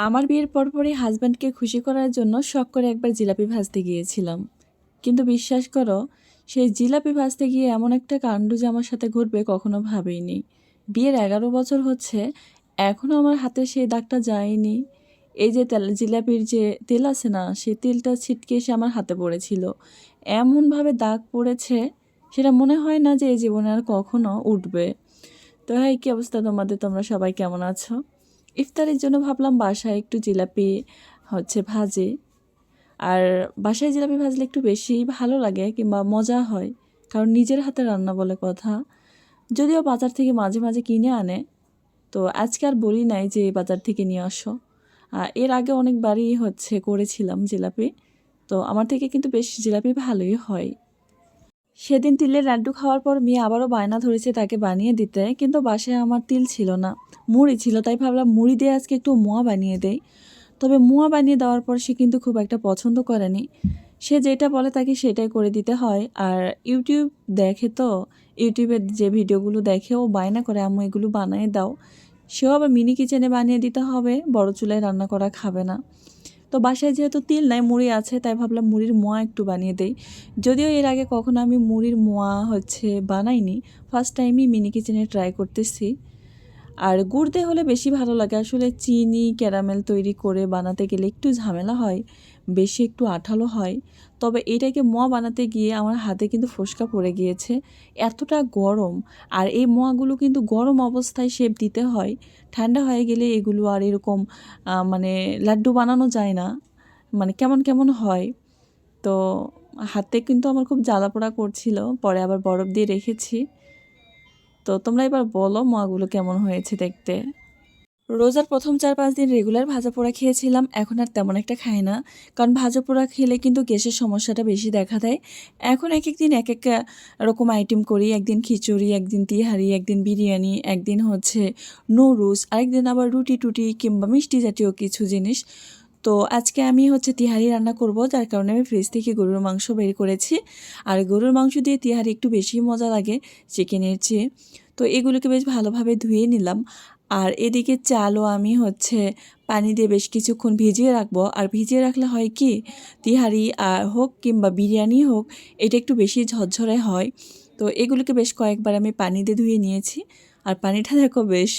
আমার বিয়ের পরপরই হাজব্যান্ডকে খুশি করার জন্য শখ করে একবার জিলাপি ভাজতে গিয়েছিলাম। কিন্তু বিশ্বাস করো, সেই জিলাপি ভাজতে গিয়ে এমন একটা কাণ্ড যে আমার সাথে ঘটবে কখনো ভাবিনি। বিয়ের 11 বছর হচ্ছে, এখনও আমার হাতে সেই দাগটা যায়নি। এই যে জিলাপির যে তেল আছে না, সেই তেলটা ছিটকে এসে আমার হাতে পড়েছিল। এমনভাবে দাগ পড়েছে, সেটা মনে হয় না যে এই জীবনে আর কখনো উঠবে। তো হ্যাঁ, কী অবস্থা তোমাদের? তোমরা সবাই কেমন আছো? ইফতারের জন্য ভাবলাম বাসায় একটু জিলাপি ভাজে। আর বাসায় জিলাপি ভাজলে একটু বেশি ভালো লাগে কিংবা মজা হয়, কারণ নিজের হাতে রান্না বলে কথা। যদিও বাজার থেকে মাঝে মাঝে কিনে আনে, তো আজকে আর বলি নাই যে বাজার থেকে নিয়ে আসো। এর আগে অনেকবারই করেছিলাম জিলাপি, তো আমার থেকে কিন্তু বেশ জিলাপি ভালোই হয়। সেদিন তিলের লাড্ডু খাওয়ার পর মেয়ে আবারও বায়না ধরেছে তাকে বানিয়ে দিতে, কিন্তু বাসায় আমার তিল ছিল না, মুড়ি ছিল। তাই ভাবলাম মুড়ি দিয়ে আজকে একটু মোয়া বানিয়ে দেই। তবে মোয়া বানিয়ে দেওয়ার পর সে কিন্তু খুব একটা পছন্দ করেনি। সে যেটা বলে তাকে সেটাই করে দিতে হয়। আর ইউটিউব দেখে, তো ইউটিউবের যে ভিডিওগুলো দেখে ও বায়না করে আম্মু এগুলো বানিয়ে দাও। সেও আবার মিনি কিচেনে বানিয়ে দিতে হবে, বড় চুলায় রান্না করা খাবে না। তো বাসায় যেহেতু তিল নাই, মুড়ি আছে, তাই ভাবলাম মুড়ির মোয়া একটু বানিয়ে দেই। যদিও এর আগে কখনো আমি মুড়ির মোয়া বানাইনি, ফার্স্ট টাইমই মিনি কিচেনে ট্রাই করতেছি। আর গুড় দিয়ে হলে বেশি ভালো লাগে। আসলে চিনি ক্যারামেল তৈরি করে বানাতে গেলে একটু ঝামেলা হয়, বেশি একটু আঠালো হয়। তবে এটাকে মোয়া বানাতে গিয়ে আমার হাতে কিন্তু ফোসকা পড়ে গিয়েছে, এতটা গরম। আর এই মোয়াগুলো কিন্তু গরম অবস্থায় শেপ দিতে হয়, ঠান্ডা হয়ে গেলে এগুলো আর এরকম মানে লাড্ডু বানানো যায় না, মানে কেমন কেমন হয়। তো হাতে কিন্তু আমার খুব জ্বালা পোড়া করছিল, পরে আবার বরফ দিয়ে রেখেছি। তো তোমরা এবার বলো মোয়াগুলো কেমন হয়েছে দেখতে। রোজার প্রথম 4-5 দিন রেগুলার ভাজা পোড়া খেয়েছিলাম, এখন আর তেমন একটা খাই না। কারণ ভাজা পোড়া খেলে কিন্তু গ্যাসের সমস্যাটা বেশি দেখা দেয়। এখন এক একদিন এক এক রকম আইটেম করি। একদিন খিচুড়ি, একদিন তিহারি, একদিন বিরিয়ানি, একদিন নুডলস, আরেকদিন আবার রুটি টুটি কিংবা মিষ্টি জাতীয় কিছু জিনিস। তো আজকে আমি তিহারি রান্না করব, যার কারণে আমি ফ্রিজ থেকে গরুর মাংস বের করেছি। আর গরুর মাংস দিয়ে তিহারি একটু বেশি মজা লাগে চিকেনের চেয়ে। তো এগুলোকে বেশ ভালোভাবে ধুয়ে নিলাম। আর এদিকে চালও আমি পানি দিয়ে বেশ কিছুক্ষণ ভিজিয়ে রাখবো। আর ভিজিয়ে রাখলে হয় কি, তিহারি হোক কিংবা বিরিয়ানি হোক, এটা একটু বেশি ঝরঝরে হয়। তো এগুলোকে বেশ কয়েকবার আমি পানি দিয়ে ধুয়ে নিয়েছি। আর পানিটা দেখো বেশ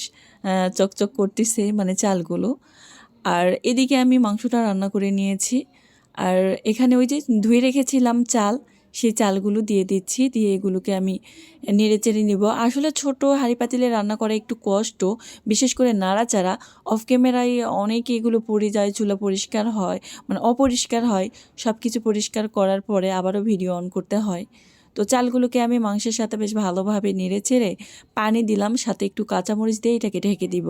চকচক করতেছে, মানে চালগুলো। আর এদিকে আমি মাংসটা রান্না করে নিয়েছি। আর এখানে ওই যে ধুয়ে রেখেছিলাম চাল, সেই চালগুলো দিয়ে দিচ্ছি। দিয়ে এগুলোকে আমি নেড়ে চেড়ে নিব। আসলে ছোট হাঁড়ি পাতিলে রান্না করা একটু কষ্ট, বিশেষ করে নাড়াচাড়া। অফ ক্যামেরায় অনেকে এগুলো পড়ে যায়, চুলা পরিষ্কার হয়, মানে অপরিষ্কার হয়। সব কিছু পরিষ্কার করার পরে আবারও ভিডিও অন করতে হয়। তো চালগুলোকে আমি মাংসের সাথে বেশ ভালোভাবে নেড়ে চেড়ে পানি দিলাম, সাথে একটু কাঁচামরিচ দিয়ে এটাকে ঢেকে দিব।